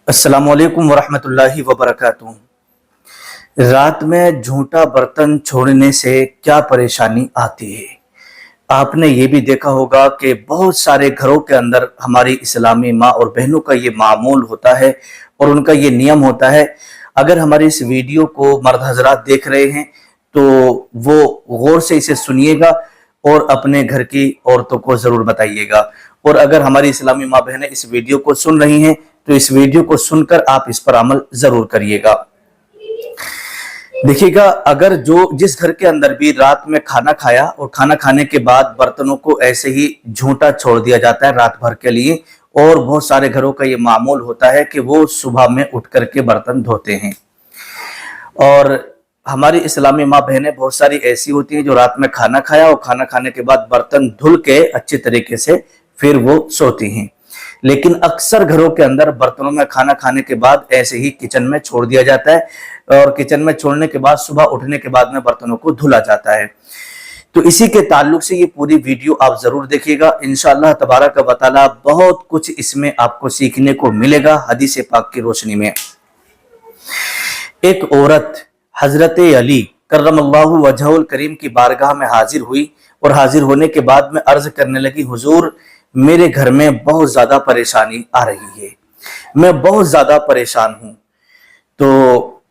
अस्सलाम वालेकुम वरहमतुल्लाहि वबरकातुहू। रात में झूठा बर्तन छोड़ने से क्या परेशानी आती है? आपने ये भी देखा होगा कि बहुत सारे घरों के अंदर हमारी इस्लामी माँ और बहनों का ये मामूल होता है और उनका ये नियम होता है। अगर हमारी इस वीडियो को मर्द हजरात देख रहे हैं तो वो गौर से इसे सुनिएगा और अपने घर की औरतों को जरूर बताइएगा। और अगर हमारी इस्लामी माँ बहनें इस वीडियो को सुन रही हैं तो इस वीडियो को सुनकर आप इस पर अमल जरूर करिएगा। देखिएगा, अगर जिस घर के अंदर भी रात में खाना खाया और खाना खाने के बाद बर्तनों को ऐसे ही झूठा छोड़ दिया जाता है रात भर के लिए, और बहुत सारे घरों का ये मामूल होता है कि वो सुबह में उठ करके बर्तन धोते हैं। और हमारी इस्लामी माँ बहनें बहुत सारी ऐसी होती हैं जो रात में खाना खाया और खाना खाने के बाद बर्तन धुल के अच्छे तरीके से फिर वो सोती हैं। लेकिन अक्सर घरों के अंदर बर्तनों में खाना खाने के बाद ऐसे ही किचन में छोड़ दिया जाता है और किचन में छोड़ने के बाद सुबह उठने के बाद में बर्तनों को धुला जाता है। तो इसी के ताल्लुक से ये पूरी वीडियो आप जरूर देखिएगा। इंशाअल्लाह तबारक व तआला बहुत कुछ इसमें आपको सीखने को मिलेगा हदीस पाक की रोशनी में। एक औरत हजरत अली करमल्लाहु वजहुल करीम की बारगाह में हाजिर हुई और हाजिर होने के बाद में अर्ज करने लगी, हुजूर मेरे घर में बहुत ज्यादा परेशानी आ रही है, मैं बहुत ज्यादा परेशान हूं। तो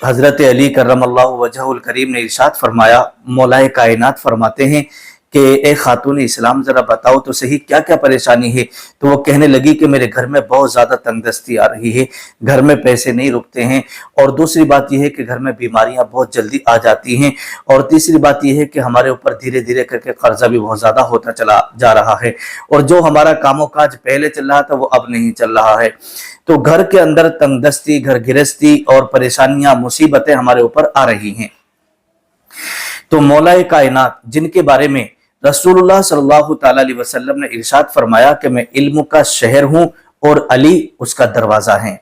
हजरत अली करमल्लाहु वजहुल करीम ने इरशाद फरमाया, मौलाए कायनात फरमाते हैं कि ए खातून इस्लाम जरा बताओ तो सही क्या क्या परेशानी है। तो वो कहने लगी कि मेरे घर में बहुत ज्यादा तंगदस्ती आ रही है, घर में पैसे नहीं रुकते हैं, और दूसरी बात यह है कि घर में बीमारियां बहुत जल्दी आ जाती हैं, और तीसरी बात यह है कि हमारे ऊपर धीरे धीरे करके कर्जा भी बहुत ज्यादा होता चला जा रहा है, और जो हमारा कामों काज पहले चल रहा था वो अब नहीं चल रहा है। तो घर के अंदर तंगदस्ती, घर गिरस्ती और परेशानियां, मुसीबतें हमारे ऊपर आ रही हैं। तो मौलाए कायनात जिनके बारे में रसूलुल्लाह सल्लल्लाहु तआला अलैहि वसल्लम ने इरशाद फरमाया कि मैं इल्म का शहर हूं और अली उसका दरवाजा है,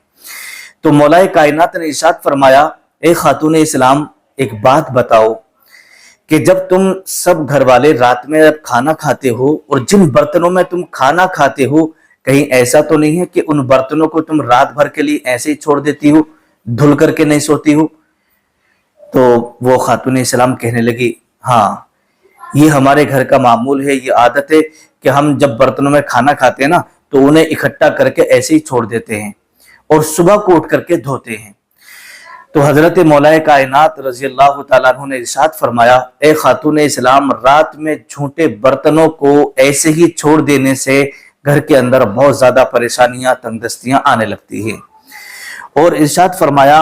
तो मौलाए कायनात ने इरशाद फरमाया, ए खातून इस्लाम एक बात बताओ कि जब तुम सब घर वाले रात में खाना खाते हो और जिन बर्तनों में तुम खाना खाते हो, कहीं ऐसा तो नहीं है कि उन बर्तनों को तुम रात भर के लिए ऐसे ही छोड़ देती हो, धुल करके नहीं सोती हो? तो वो खातून इस्लाम कहने लगी, हाँ ये हमारे घर का मामूल है, ये आदत है कि हम जब बर्तनों में खाना खाते हैं ना तो उन्हें इकट्ठा करके ऐसे ही छोड़ देते हैं और सुबह को उठ करके धोते हैं। तो हजरत मौलाए कायनात रजी अल्लाह तआला अन्हु ने इरशाद फरमाया, ए खातून इस्लाम रात में झूठे बर्तनों को ऐसे ही छोड़ देने से घर के अंदर बहुत ज्यादा परेशानियां, तंगदस्तियां आने लगती है। और इरशाद फरमाया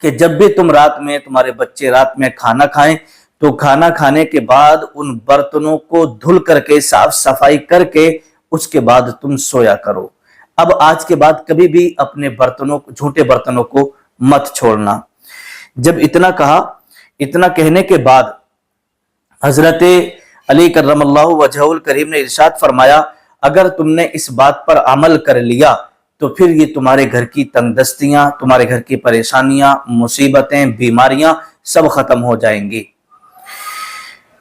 कि जब भी तुम रात में, तुम्हारे बच्चे रात में खाना खाएं तो खाना खाने के बाद उन बर्तनों को धुल करके, साफ सफाई करके उसके बाद तुम सोया करो। अब आज के बाद कभी भी अपने बर्तनों, झूठे बर्तनों को मत छोड़ना। जब इतना कहा, इतना कहने के बाद हजरत अली करमल्लाहु वजहुल करीम ने इरशाद फरमाया, अगर तुमने इस बात पर अमल कर लिया तो फिर ये तुम्हारे घर की तंगदस्तियां, तुम्हारे घर की परेशानियां, मुसीबतें, बीमारियां सब खत्म हो जाएंगी।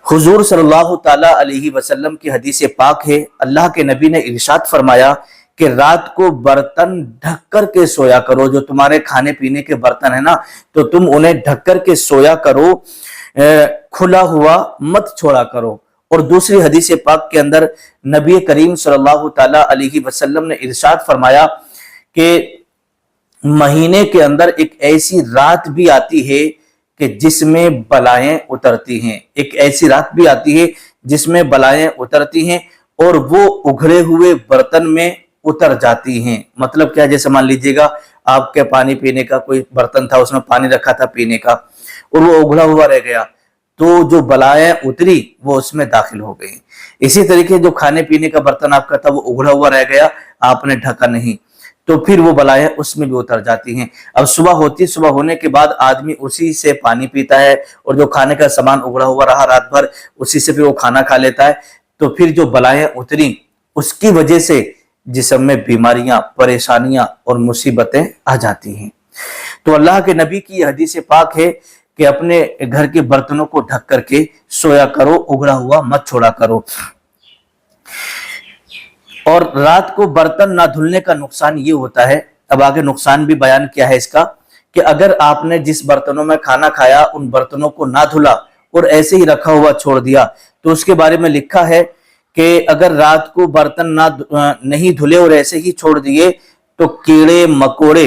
हुजूर सल्लल्लाहु ताला अलैहि वसल्लम की हदीस पाक है, अल्लाह के नबी ने इरशाद फरमाया कि रात को बर्तन ढक कर के सोया करो। जो तुम्हारे खाने पीने के बर्तन है ना, तो तुम उन्हें ढक कर के सोया करो, खुला हुआ मत छोड़ा करो। और दूसरी हदीस पाक के अंदर नबी करीम सल्लल्लाहु ताला अलैहि वसल्लम ने इरशाद फरमाया कि महीने के अंदर एक ऐसी रात भी आती है कि जिसमें बलाएं उतरती हैं, एक ऐसी रात भी आती है जिसमें बलाएं उतरती हैं और वो उघड़े हुए बर्तन में उतर जाती हैं। मतलब क्या, जैसे मान लीजिएगा आपके पानी पीने का कोई बर्तन था, उसमें पानी रखा था पीने का और वो उघड़ा हुआ रह गया, तो जो बलाएं उतरी वो उसमें दाखिल हो गई। इसी तरीके जो खाने पीने का बर्तन आपका था वो उघड़ा हुआ रह गया, आपने ढका नहीं, तो फिर वो बलाएं उसमें भी उतर जाती हैं। अब सुबह होती, सुबह होने के बाद आदमी उसी से पानी पीता है और जो खाने का सामान उगड़ा हुआ रहा रात भर उसी से फिर वो खाना खा लेता है, तो फिर जो बलाएं उतरी उसकी वजह से जिस्म में बीमारियां, परेशानियां और मुसीबतें आ जाती हैं। तो अल्लाह के नबी की हदीस पाक है कि अपने घर के बर्तनों को ढक करके सोया करो, उगड़ा हुआ मत छोड़ा करो। और रात को बर्तन ना धुलने का नुकसान ये होता है अब आगे नुकसान भी बयान किया है इसका कि अगर आपने जिस बर्तनों में खाना खाया उन बर्तनों को ना धुला और ऐसे ही रखा हुआ छोड़ दिया, तो उसके बारे में लिखा है कि अगर रात को बर्तन नहीं धुले और ऐसे ही छोड़ दिए तो कीड़े मकोड़े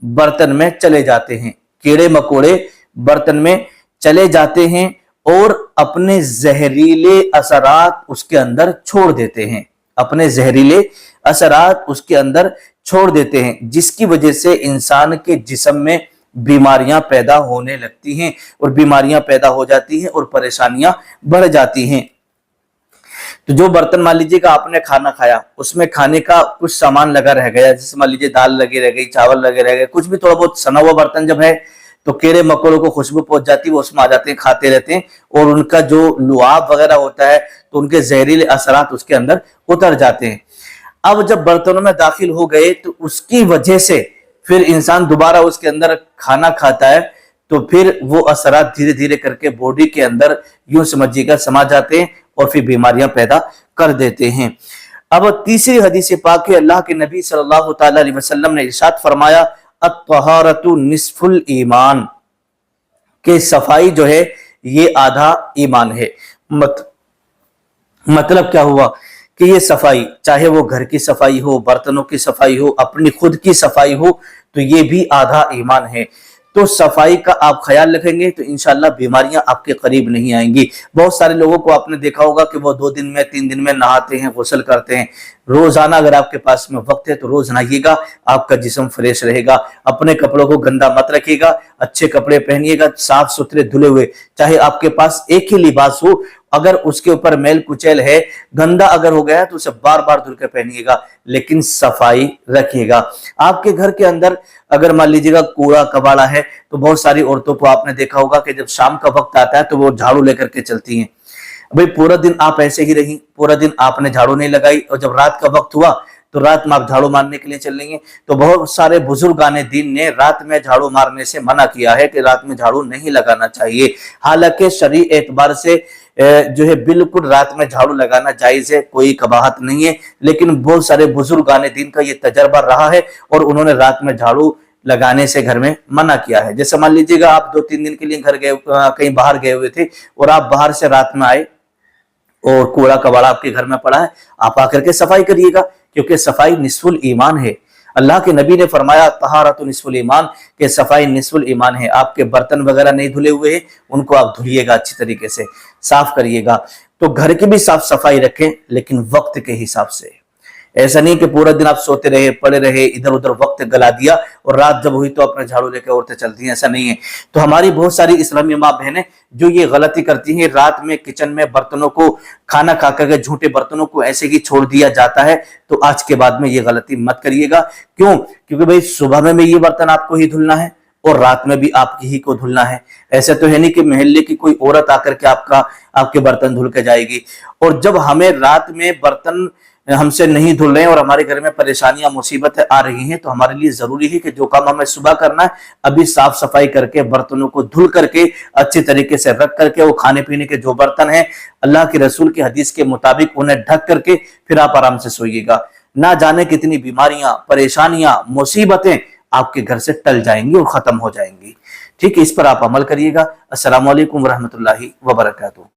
बर्तन में चले जाते हैं, कीड़े मकोड़े बर्तन में चले जाते हैं और अपने जहरीले असरात उसके अंदर छोड़ देते हैं, अपने जहरीले असरात उसके अंदर छोड़ देते हैं, जिसकी वजह से इंसान के जिस्म में बीमारियां पैदा होने लगती हैं और बीमारियां पैदा हो जाती हैं और परेशानियां बढ़ जाती हैं। तो जो बर्तन मान लीजिएगा आपने खाना खाया, उसमें खाने का कुछ सामान लगा रह गया, जैसे मान लीजिए दाल लगी रह गई, चावल लगे रह गए, कुछ भी थोड़ा बहुत सना हुआ बर्तन जब है तो कीड़े मकोड़ों को खुशबू पहुंच जाती है, वो उसमें आ जाते हैं, खाते रहते हैं और उनका जो लुआब वगैरह होता है तो उनके जहरीले असरात उसके अंदर उतर जाते हैं। अब जब बर्तनों में दाखिल हो गए तो उसकी वजह से फिर इंसान दोबारा उसके अंदर खाना खाता है, तो फिर वो असरात धीरे धीरे करके बॉडी के अंदर यूं समझिएगा समा जाते हैं और फिर बीमारियां पैदा कर देते हैं। अब तीसरी हदीस पाक है, अल्लाह के नबी सल्लल्लाहु तआला अलैहि वसल्लम ने इरशाद फरमाया, अत-तहारतु निस्फुल ईमान, के सफाई जो है ये आधा ईमान है। मतलब क्या हुआ कि ये सफाई, चाहे वो घर की सफाई हो, बर्तनों की सफाई हो, अपनी खुद की सफाई हो, तो ये भी आधा ईमान है। तो सफाई का आप ख्याल रखेंगे तो इंशाल्लाह बीमारियां आपके करीब नहीं आएंगी। बहुत सारे लोगों को आपने देखा होगा कि वो 2 दिन में 3 दिन में नहाते हैं, गुस्ल करते हैं। रोजाना अगर आपके पास में वक्त है तो रोज नहाइएगा, आपका जिस्म फ्रेश रहेगा। अपने कपड़ों को गंदा मत रखिएगा, अच्छे कपड़े पहनिएगा, साफ सुथरे धुले हुए। चाहे आपके पास एक ही लिबास हो, अगर उसके ऊपर मैल कुचैल है, गंदा अगर हो गया तो उसे बार बार धुल के पहनिएगा, लेकिन सफाई रखिएगा। आपके घर के अंदर अगर मान लीजिएगा कूड़ा कबाड़ा है तो बहुत सारी औरतों को आपने देखा होगा कि जब शाम का वक्त आता है तो वो झाड़ू लेकर के चलती हैं। भाई पूरा दिन आप ऐसे ही रही, पूरा दिन आपने झाड़ू नहीं लगाई और जब रात का वक्त हुआ तो रात में आप झाड़ू मारने के लिए चल लेंगे। तो बहुत सारे बुजुर्गाने दीन ने रात में झाड़ू मारने से मना किया है कि रात में झाड़ू नहीं लगाना चाहिए। हालांकि शरई एतबार से जो है बिल्कुल रात में झाड़ू लगाना जायज है, कोई कबाहत नहीं है, लेकिन बहुत सारे बुजुर्गाने दीन का ये तजर्बा रहा है और उन्होंने रात में झाड़ू लगाने से घर में मना किया है। जैसे मान लीजिएगा आप 2-3 दिन के लिए घर गए, कहीं बाहर गए हुए थे और आप बाहर से रात में आए और कूड़ा कबाड़ा आपके घर में पड़ा है, आप आकर के सफाई करिएगा, क्योंकि सफाई निस्फुल ईमान है। अल्लाह के नबी ने फरमाया तहारतु निस्फुल ईमान, के सफाई निस्फुल ईमान है। आपके बर्तन वगैरह नहीं धुले हुए हैं, उनको आप धुलिएगा, अच्छी तरीके से साफ करिएगा। तो घर की भी साफ सफाई रखें, लेकिन वक्त के हिसाब से। ऐसा नहीं कि पूरा दिन आप सोते रहे, पड़े रहे, इधर उधर वक्त गला दिया और रात जब हुई तो अपने झाड़ू लेकर औरतें चलती हैं, ऐसा नहीं है। तो हमारी बहुत सारी इस्लामी माँ बहनें जो ये गलती करती हैं, रात में किचन में बर्तनों को, खाना खा करके झूठे बर्तनों को ऐसे ही छोड़ दिया जाता है, तो आज के बाद में ये गलती मत करिएगा। क्यों? क्योंकि भाई सुबह में भी ये बर्तन आपको ही धुलना है और रात में भी आपकी ही को धुलना है। ऐसा तो है नहीं कि मोहल्ले की कोई औरत आकर के आपके बर्तन धुल के जाएगी। और जब हमें रात में बर्तन हमसे नहीं धुल रहे हैं और हमारे घर में परेशानियां मुसीबतें आ रही हैं, तो हमारे लिए जरूरी है कि जो काम हमें सुबह करना है अभी साफ सफाई करके, बर्तनों को धुल करके अच्छे तरीके से रख करके, वो खाने पीने के जो बर्तन हैं अल्लाह के रसूल की हदीस के मुताबिक उन्हें ढक करके फिर आप आराम से सोइएगा। ना जाने कितनी बीमारियां, परेशानियां, मुसीबतें आपके घर से टल जाएंगी और खत्म हो जाएंगी। ठीक है, इस पर आप अमल करिएगा। अस्सलामु अलैकुम रहमतुल्लाहि व बरकातुहू।